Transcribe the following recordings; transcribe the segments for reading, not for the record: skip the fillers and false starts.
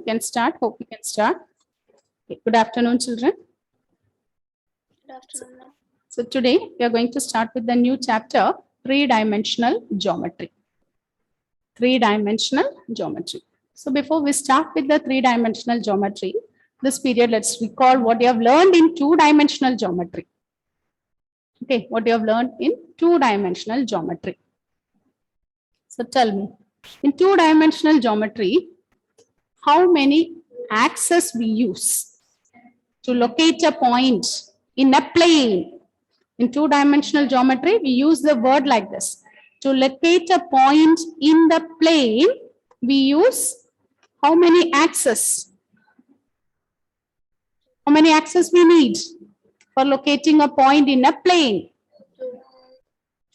can start. Hope you can start. Okay. Good afternoon, children. Good afternoon, ma'am. So today we are going to start with the new chapter, three-dimensional geometry. Three-dimensional geometry. So before we start with the three-dimensional geometry, this period, let's recall what you have learned in two-dimensional geometry. Okay, what you have learned in two-dimensional geometry. So tell me, in two-dimensional geometry, how many axes we use to locate a point in a plane? In two-dimensional geometry, we use the word like this. To locate a point in the plane, we use how many axes? How many axes we need for locating a point in a plane?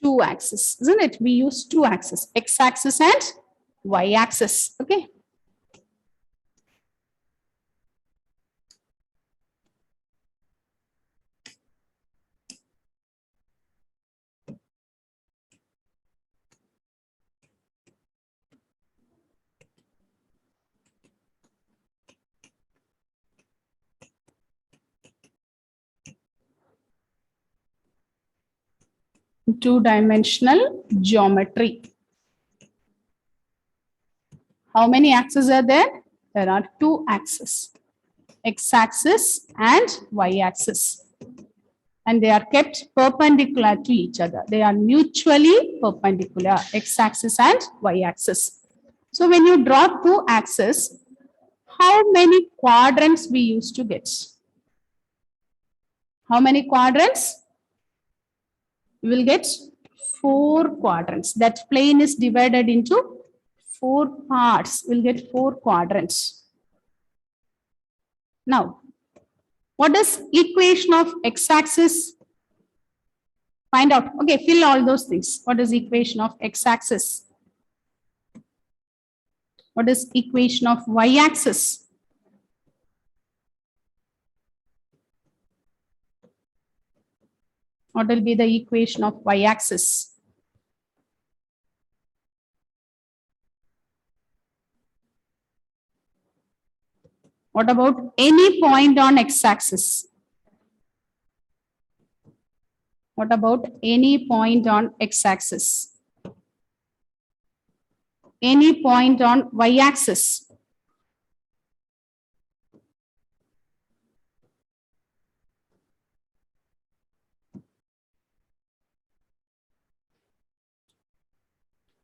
Two axes, isn't it? We use two axes, x-axis and y-axis. Okay. Two-dimensional geometry. How many axes are there? There are two axes, x-axis and y-axis. And they are kept perpendicular to each other. They are mutually perpendicular, x-axis and y-axis. So when you draw two axes, how many quadrants we used to get? How many quadrants? We will get 4 quadrants. That plane is divided into 4 parts. We'll get 4 quadrants. Now, what is equation of x-axis? Find out. Okay, fill all those things. What is equation of x-axis? What is equation of y-axis? What will be the equation of y-axis? What about any point on x-axis? What about any point on x-axis? Any point on y-axis?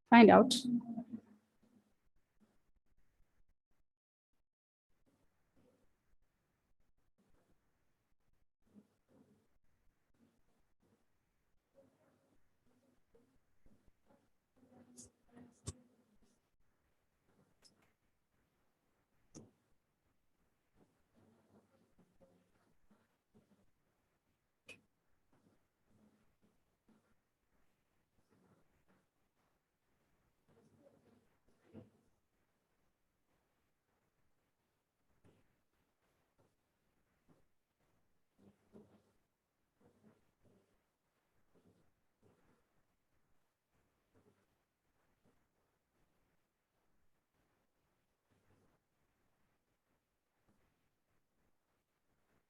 Find out.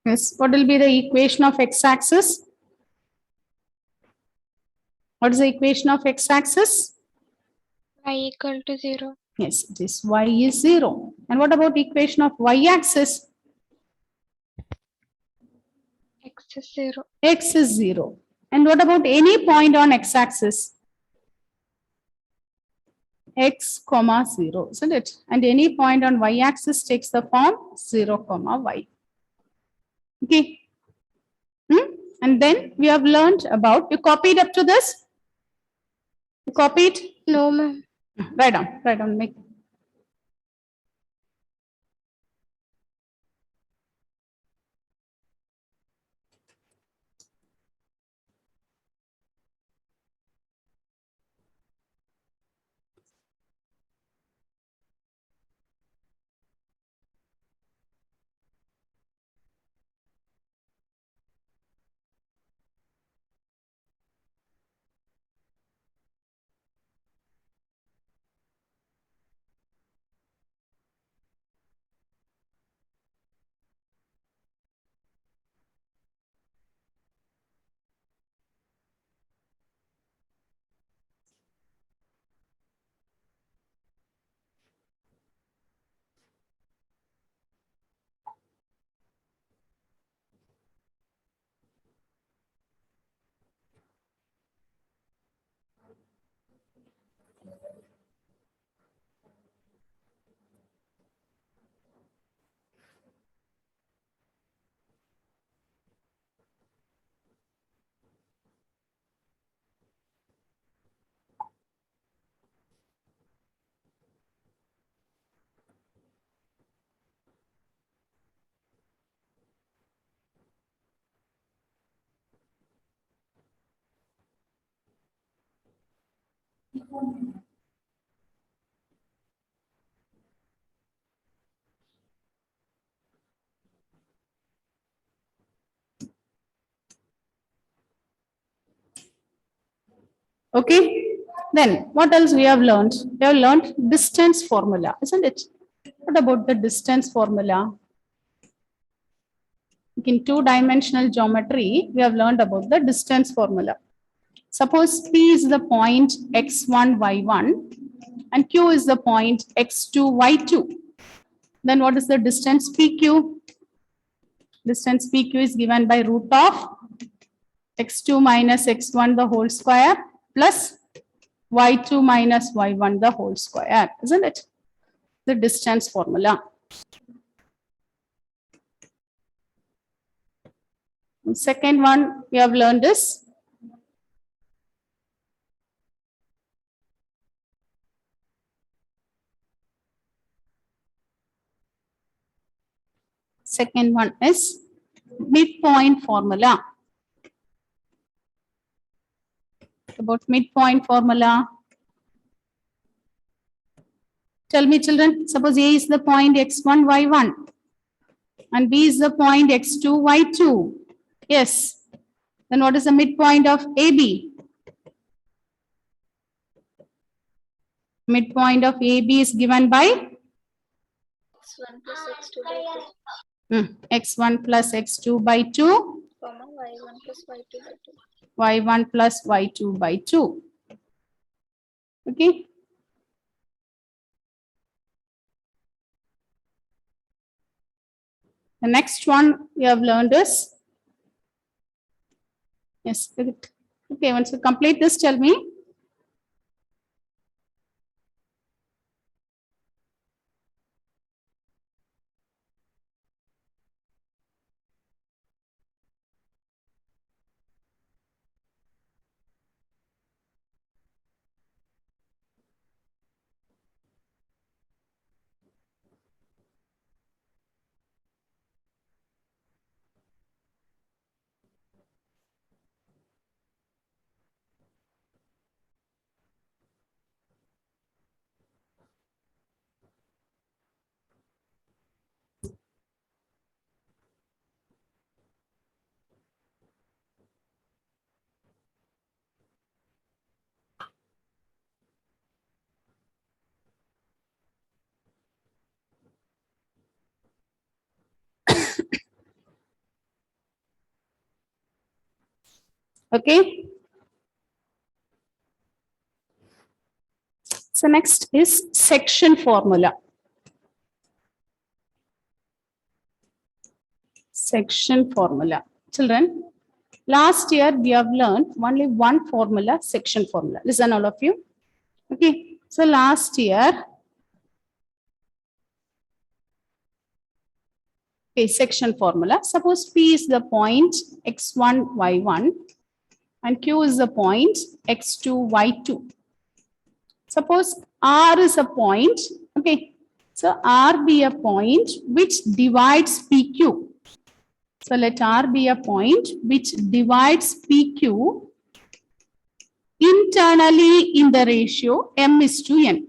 Yes, what will be the equation of x-axis? What is the equation of x-axis? Y equal to 0. Yes, it is y is 0. And what about equation of y-axis? X is 0. X is 0. And what about any point on x-axis? X comma 0, isn't it? And any point on y-axis takes the form 0 comma y. Okay. And then we have learned about, you copied up to this? You copied? No, ma'am. Write down, make. Okay, then what else we have learned? We have learned distance formula, isn't it? What about the distance formula? In two-dimensional geometry, we have learned about the distance formula. Suppose P is the point x1, y1, and Q is the point x2, y2. Then what is the distance PQ? Distance PQ is given by root of x2 minus x1 the whole square plus y2 minus y1 the whole square, isn't it? The distance formula. And second one we have learned is midpoint formula. About midpoint formula. Tell me, children, suppose A is the point x1, y1 and B is the point x2, y2. Yes. Then what is the midpoint of AB? Midpoint of AB is given by x1 plus x2 by 2, x1 plus x2 by 2, y1 plus y2 by 2. y1 plus y2 by 2. Okay. The next one we have learned is, yes, okay, once you complete this, tell me. Okay. So next is section formula. Section formula. Children, last year we have learned only one formula, section formula. Listen, all of you. Okay. So last year, okay, section formula. Suppose P is the point x1, y1 and Q is the point x2, y2. Suppose R is a point, okay. So R be a point which divides PQ. So let R be a point which divides PQ internally in the ratio m is to n.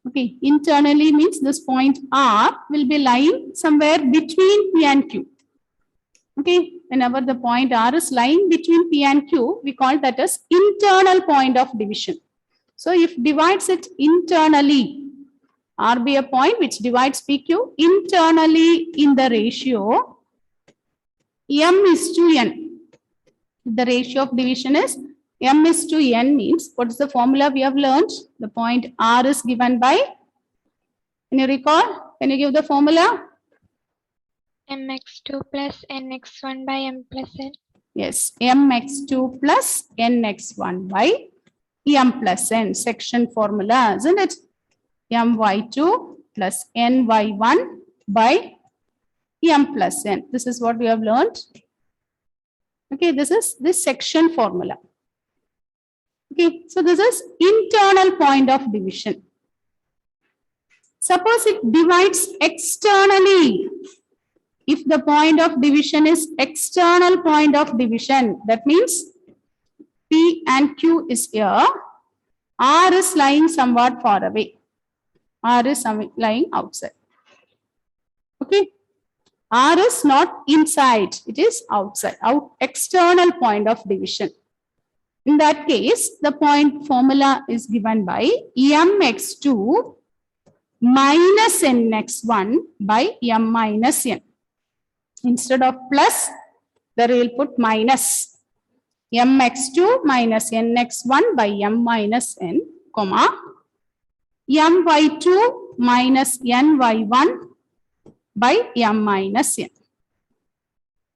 Okay, internally means this point R will be lying somewhere between P and Q. Okay, whenever the point R is lying between P and Q, we call that as internal point of division. So if divides it internally, R be a point which divides PQ internally in the ratio m is to n. The ratio of division is m is to n means, what is the formula we have learned? The point R is given by, can you recall? Can you give the formula? mx2 plus nx1 by m plus n. Yes, mx2 plus nx1 by m plus n, section formula, isn't it? my2 plus ny1 by m plus n. This is what we have learned. Okay, this is this section formula. Okay, so this is internal point of division. Suppose it divides externally. If the point of division is external point of division, that means P and Q is here R is lying somewhat far away. R is lying outside. Okay. R is not inside, it is outside, external point of division. In that case, the point formula is given by mx2 minus nx1 by m minus n. Instead of plus, there we will put minus mx2 minus nx1 by m minus n, comma, my2 minus ny1 by m minus n.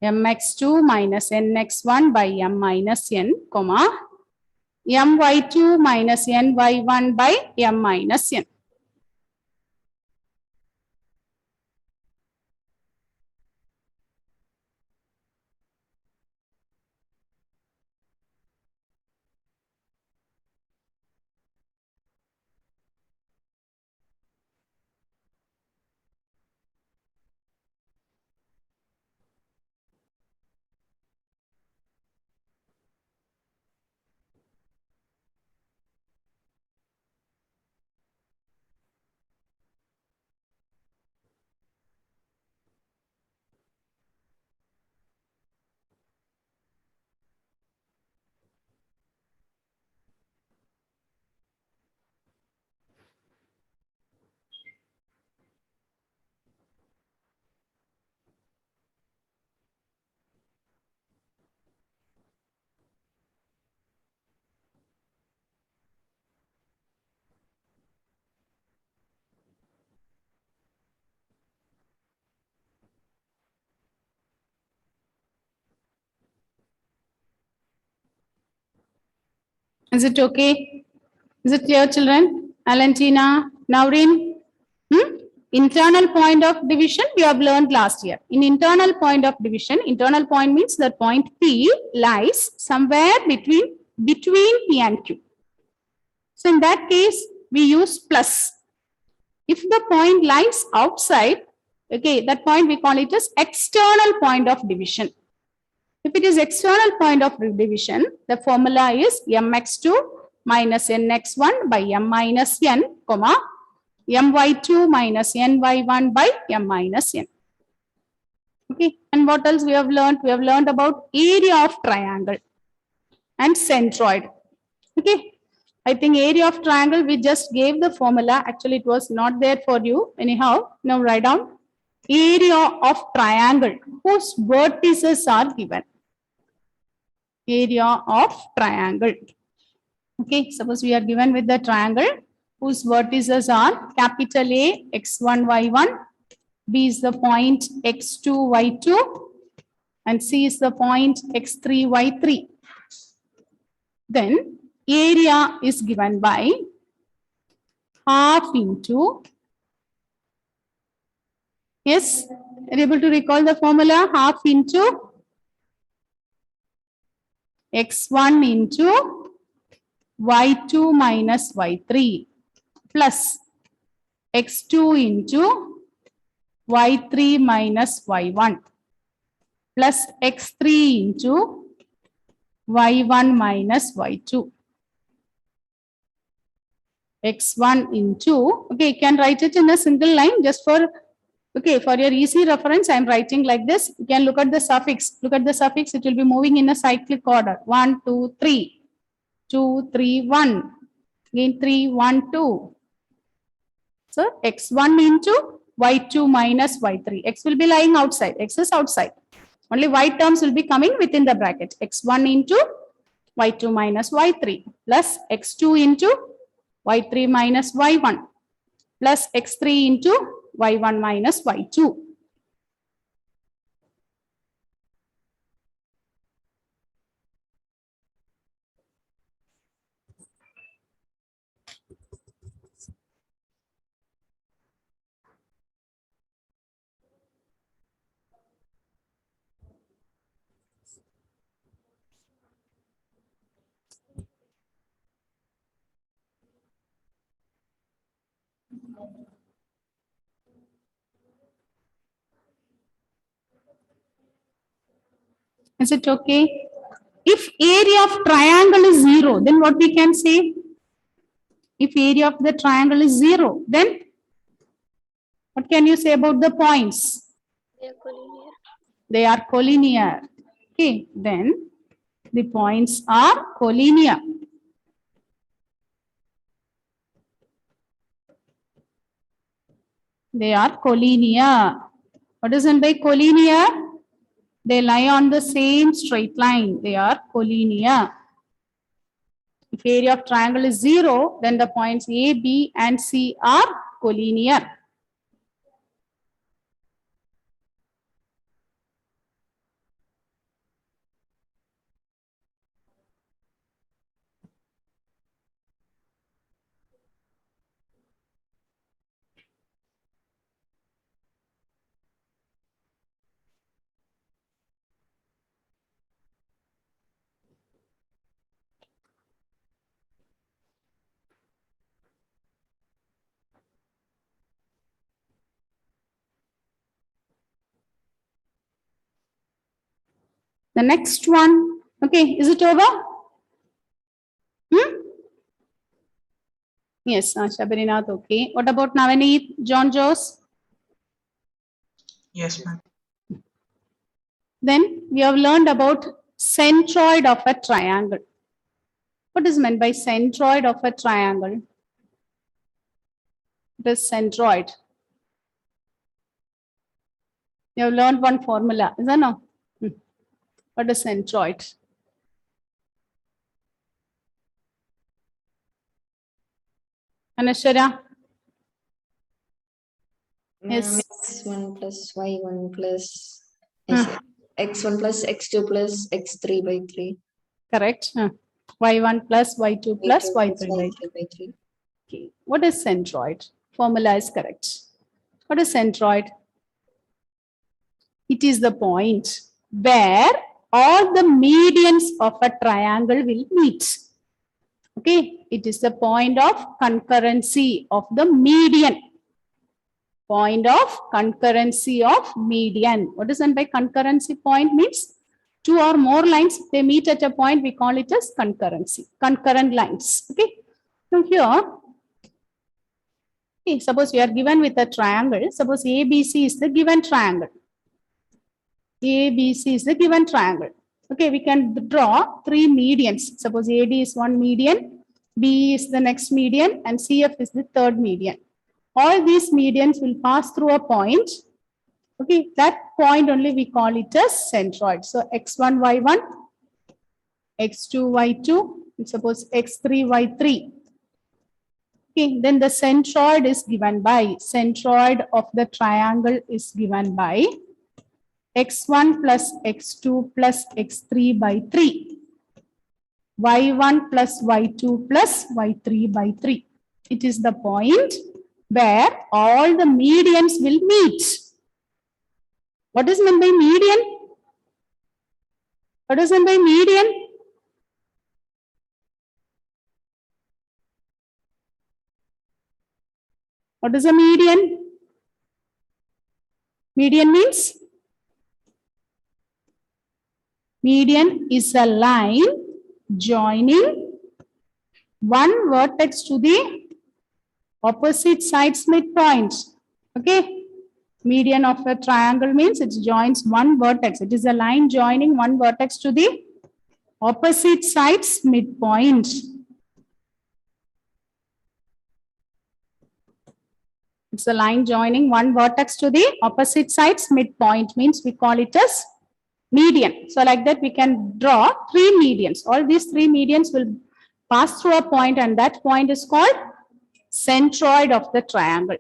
mx2 minus nx1 by m minus n, comma, my2 minus ny1 by m minus n. Is it okay? Is it clear, children? Alantina, Naurin? Internal point of division we have learned last year. In internal point of division, internal point means that point P lies somewhere between P and Q. So in that case, we use plus. If the point lies outside, okay, that point we call it as external point of division. If it is external point of division, the formula is mx2 minus nx1 by m minus n, comma, my2 minus ny1 by m minus n. Okay, and what else we have learned? We have learned about area of triangle and centroid. Okay, I think area of triangle, we just gave the formula. Actually, it was not there for you. Anyhow, now write down area of triangle whose vertices are given. Area of triangle. Okay, suppose we are given with the triangle whose vertices are capital A, x1, y1, B is the point x2, y2, and C is the point x3, y3. Then area is given by half into, yes, are you able to recall the formula? Half into x1 into y2 minus y3 plus x2 into y3 minus y1 plus x3 into y1 minus y2. x1 into, okay, you can write it in a single line just for, okay, for your easy reference, I am writing like this. You can look at the suffix. Look at the suffix, it will be moving in a cyclic order. 1, 2, 3, 2, 3, 1, again 3, 1, 2. So x1 into y2 minus y3. X will be lying outside. X is outside. Only y terms will be coming within the bracket. x1 into y2 minus y3 plus x2 into y3 minus y1 plus x3 into y1 minus y2. Is it okay? If area of triangle is 0, then what we can say? If area of the triangle is 0, then what can you say about the points? They are collinear. They are collinear. Okay, then the points are collinear. They are collinear. What is meant by collinear? They lie on the same straight line. They are collinear. If area of triangle is 0, then the points A, B, and C are collinear. The next one. Okay, is it over? Yes, Shabirinath, okay. What about Navaneet, John Jos? Yes, ma'am. Then we have learned about centroid of a triangle. What is meant by centroid of a triangle? It is centroid. You have learned one formula, is that no? What is centroid? Anashara? Yes. X1 plus Y1 plus Hmm. X1 plus X2 plus X3 by 3. Correct. Y1 plus Y2 plus Y2 Y3 by 3. by 3. Okay. What is centroid? Formula is correct. What is centroid? It is the point where all the medians of a triangle will meet. Okay, it is the point of concurrency of the median. Point of concurrency of median. What is meant by concurrency point? Means two or more lines, they meet at a point, we call it as concurrency, concurrent lines. Okay, so here, okay, suppose we are given with a triangle. Suppose ABC is the given triangle. ABC is the given triangle. Okay, we can draw three medians. Suppose AD is one median, B is the next median, and CF is the third median. All these medians will pass through a point. Okay, that point only we call it as centroid. So x1, y1, x2, y2, and suppose x3, y3. Okay, then the centroid is given by, centroid of the triangle is given by x1 plus x2 plus x3 by 3. y1 plus y2 plus y3 by 3. It is the point where all the medians will meet. What is meant by median? What is meant by median? What is a median? Median means? Median is a line joining one vertex to the opposite sides midpoints. Okay. Median of a triangle means it joins one vertex. It is a line joining one vertex to the opposite sides midpoint. It's a line joining one vertex to the opposite sides midpoint, means we call it as median. So like that we can draw three medians. All these three medians will pass through a point, and that point is called centroid of the triangle.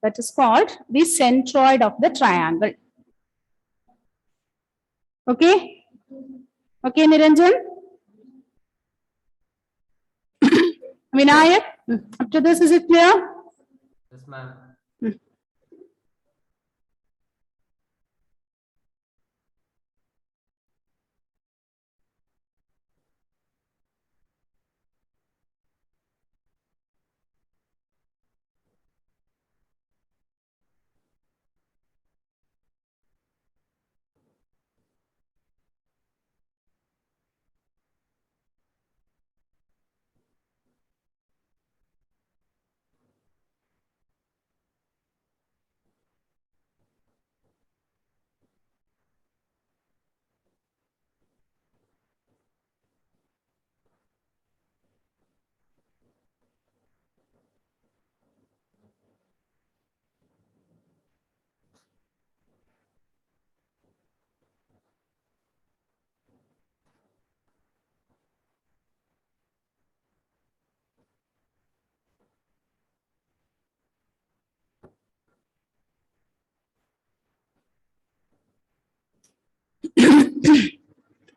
That is called the centroid of the triangle. Okay? Okay, Niranjan? Vinayak? Up to this, is it clear? Yes, ma'am.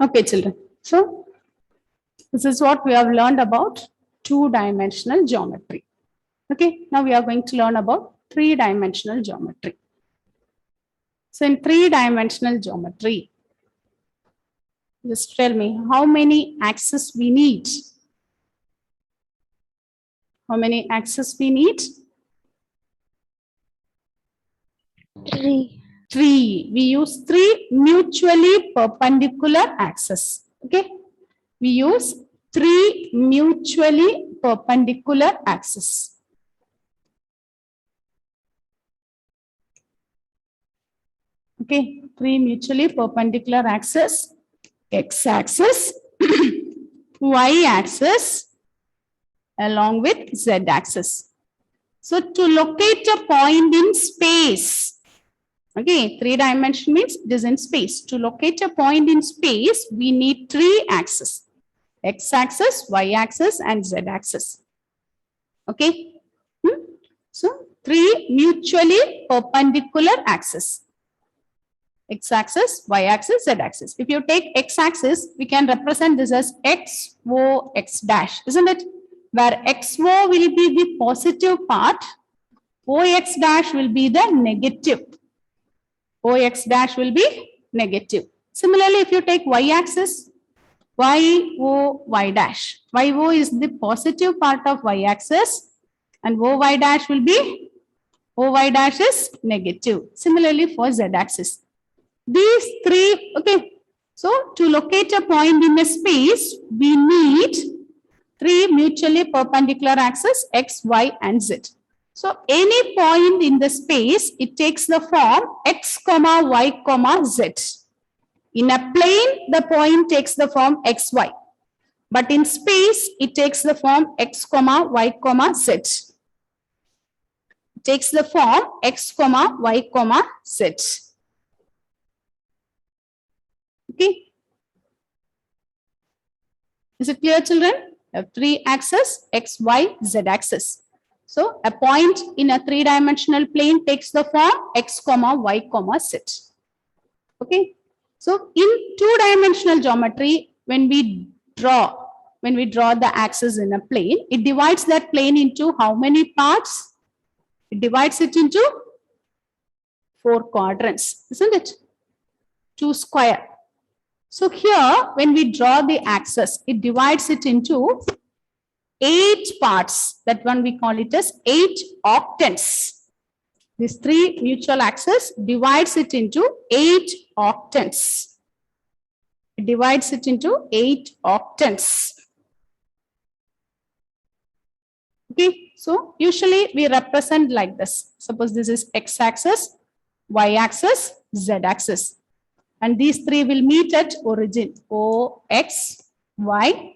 Okay, children. So this is what we have learned about two-dimensional geometry. Okay, now we are going to learn about three-dimensional geometry. So in three-dimensional geometry, just tell me how many axes we need. How many axes we need? 3. 3. We use 3 mutually perpendicular axes. Okay, we use 3 mutually perpendicular axes. Okay, 3 mutually perpendicular axes: x-axis, y-axis, along with z-axis. So to locate a point in space, okay, 3-dimension means it is in space. To locate a point in space, we need 3 axes: x-axis, y-axis, and z-axis. Okay, so 3 mutually perpendicular axes: x-axis, y-axis, z-axis. If you take x-axis, we can represent this as x, O, x dash, isn't it? Where xo will be the positive part, ox dash will be the negative. Ox dash will be negative. Similarly, if you take y-axis, yo, y dash. Yo is the positive part of y-axis and oy dash will be, oy dash is negative. Similarly for z-axis. These 3, okay. So to locate a point in a space, we need 3 mutually perpendicular axes x, y, and z. So any point in the space, it takes the form x, y, z. In a plane, the point takes the form x, y. But in space, it takes the form x, y, z. It takes the form x, y, z. Okay. Is it clear, children? We have 3 axes, x, y, z axis. So a point in a 3-dimensional plane takes the form x, y, z. Okay. So in 2-dimensional geometry, when we draw the axis in a plane, it divides that plane into how many parts? It divides it into 4 quadrants, isn't it? 2 square. So here, when we draw the axis, it divides it into 8 parts. That one we call it as 8 octants. These 3 mutual axes divides it into 8 octants. It divides it into 8 octants. Okay, so usually we represent like this. Suppose this is x-axis, y-axis, z-axis. And these 3 will meet at origin, O, X, Y,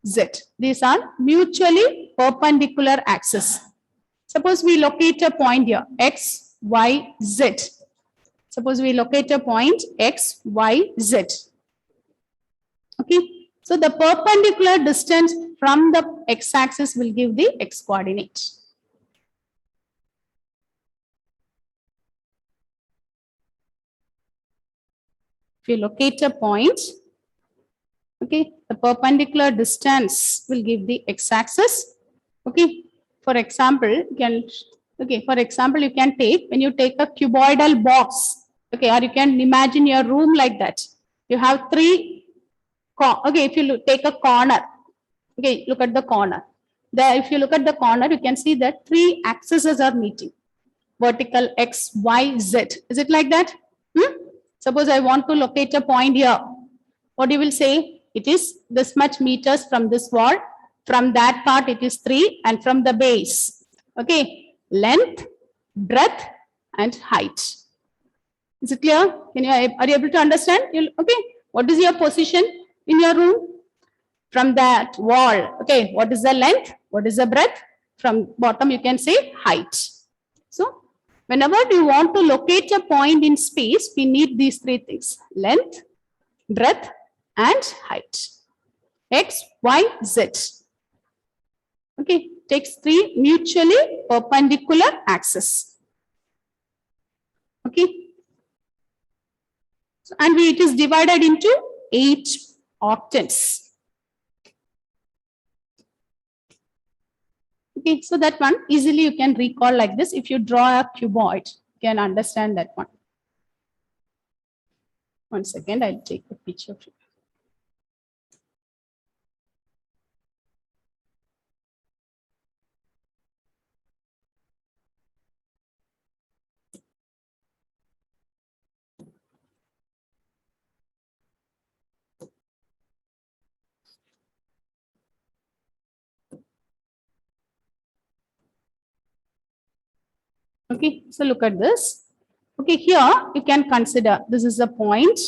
Z. These are mutually perpendicular axes. Suppose we locate a point here, X, Y, Z. Suppose we locate a point X, Y, Z. Okay, so the perpendicular distance from the x-axis will give the x coordinate. If you locate a point, okay, the perpendicular distance will give the x-axis. Okay, for example, you can take, when you take a cuboidal box, okay, or you can imagine your room like that. You have 3, okay, if you take a corner, okay, look at the corner. There, if you look at the corner, you can see that 3 axes are meeting. Vertical x, y, z. Is it like that? Suppose I want to locate a point here. What you will say? It is this much meters from this wall. From that part, it is 3, and from the base. Okay, length, breadth, and height. Is it clear? Are you able to understand? Okay, what is your position in your room? From that wall. Okay, what is the length? What is the breadth? From bottom, you can say height. So, whenever we want to locate a point in space, we need these 3 things: length, breadth, and height. X, Y, Z. Okay, takes 3 mutually perpendicular axes. Okay. And it is divided into 8 octants. Okay, so that one easily you can recall like this. If you draw a cuboid, you can understand that one. One second, I'll take a picture of it. Okay, so look at this. Okay, here you can consider this is a point.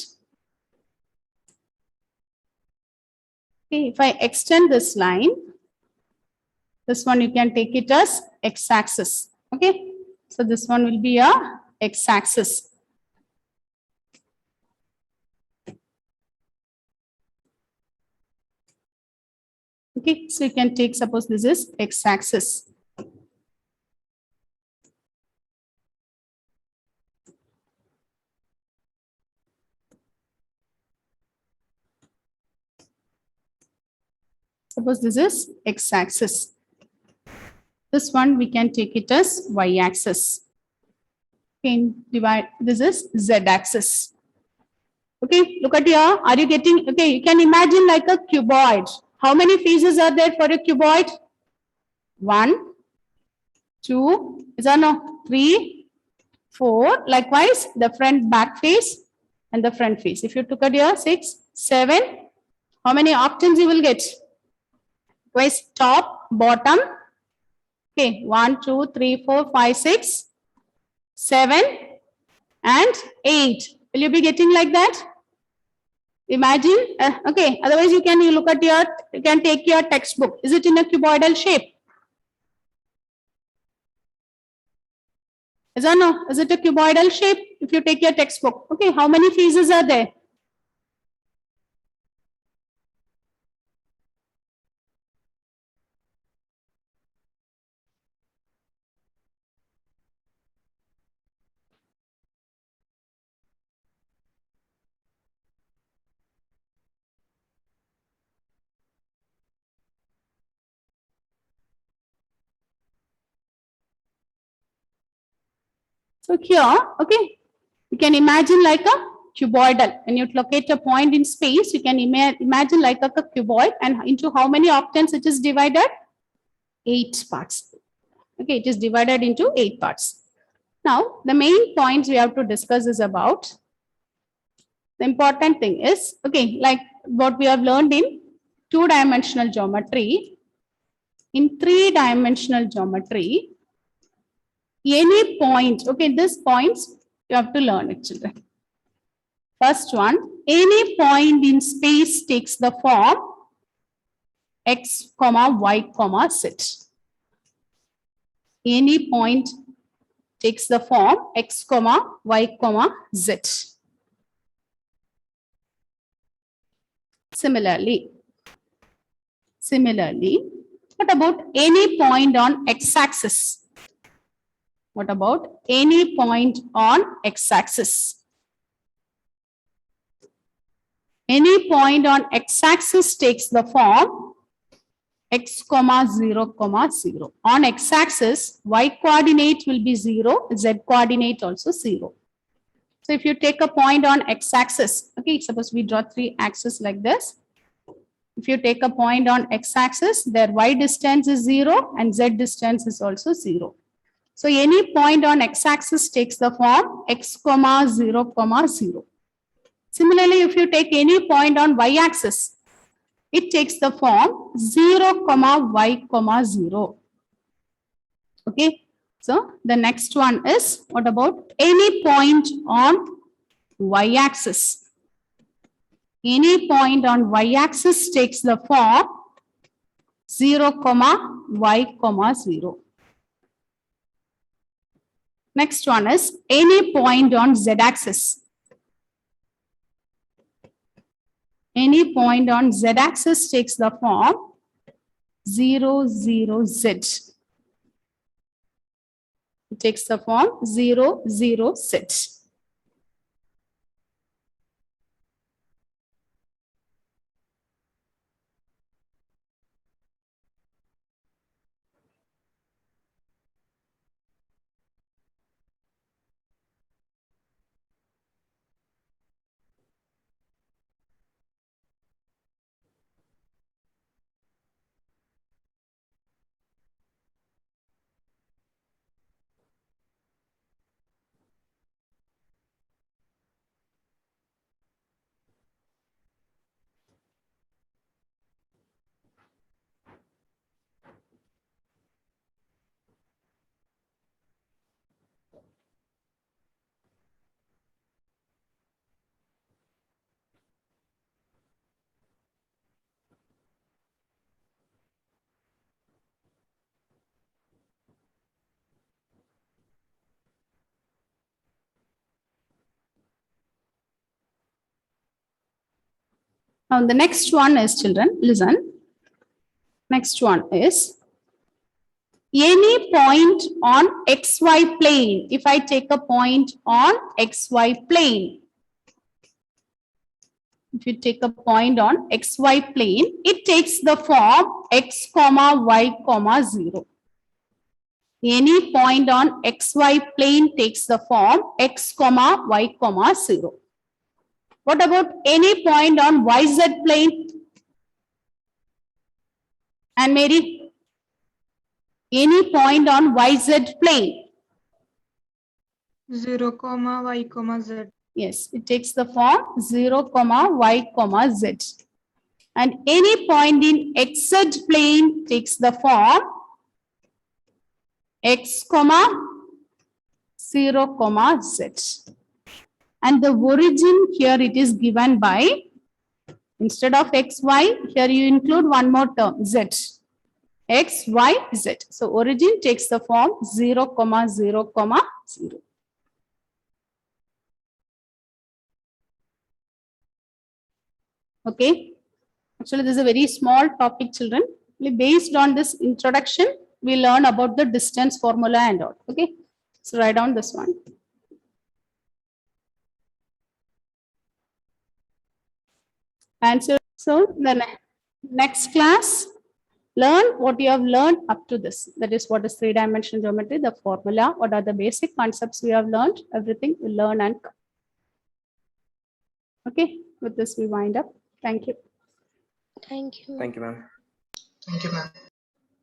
Okay, if I extend this line, this one you can take it as x-axis. Okay, so this one will be a x-axis. Okay, so you can take, suppose this is x-axis. Suppose this is x-axis. This one we can take it as y-axis. Okay, divide, this is z-axis. Okay, look at here. Are you getting, okay, you can imagine like a cuboid. How many faces are there for a cuboid? 1, 2, is there no 3, 4. Likewise, the front back face and the front face. If you look at here, 6, 7. How many octants you will get? Likewise, top, bottom. Okay, 1, 2, 3, 4, 5, 6, 7, and 8. Will you be getting like that? Imagine, okay, otherwise you can look at your, you can take your textbook. Is it in a cuboidal shape? Is or no? Is it a cuboidal shape? If you take your textbook. Okay, how many faces are there? So here, okay, you can imagine like a cuboidal. When you locate a point in space, you can imagine like a cuboid, and into how many octants it is divided? 8 parts. Okay, it is divided into 8 parts. Now, the main points we have to discuss is about, the important thing is, okay, like what we have learned in 2-dimensional geometry, in 3-dimensional geometry, any point, okay, this points you have to learn it, children. First one, any point in space takes the form x, y, z. Any point takes the form x, y, z. Similarly, what about any point on x-axis? What about any point on x-axis? Any point on x-axis takes the form x, 0, 0. On x-axis, y coordinate will be 0, z coordinate also 0. So if you take a point on x-axis, okay, suppose we draw 3 axes like this. If you take a point on x-axis, their y distance is 0 and z distance is also 0. So any point on x-axis takes the form x, 0, 0. Similarly, if you take any point on y-axis, it takes the form 0, y, 0. Okay. So the next one is, what about any point on y-axis? Any point on y-axis takes the form 0, y, 0. Next one is any point on z-axis. Any point on z-axis takes the form 0, 0, z. It takes the form 0, 0, z. Now the next one is, children, listen. Next one is any point on XY plane. If I take a point on XY plane, if you take a point on XY plane, it takes the form x comma y comma 0. Any point on XY plane takes the form x comma y comma 0. What about any point on YZ plane? And Mary, any point on YZ plane? 0, comma, y, comma, z. Yes, it takes the form 0, comma y, comma z. And any point in XZ plane takes the form x, comma 0, comma z. And the origin here it is given by, instead of xy, here you include one more term, z. X, y, z. So origin takes the form 0, comma 0, comma 0. Okay. Actually, this is a very small topic, children. Based on this introduction, we learn about the distance formula and all. Okay. So write down this one. Answer. So the next class, learn what you have learned up to this. That is what is three-dimensional geometry, the formula, what are the basic concepts we have learned, everything we learn and come. Okay, with this we wind up. Thank you. Thank you. Thank you, ma'am. Thank you, ma'am.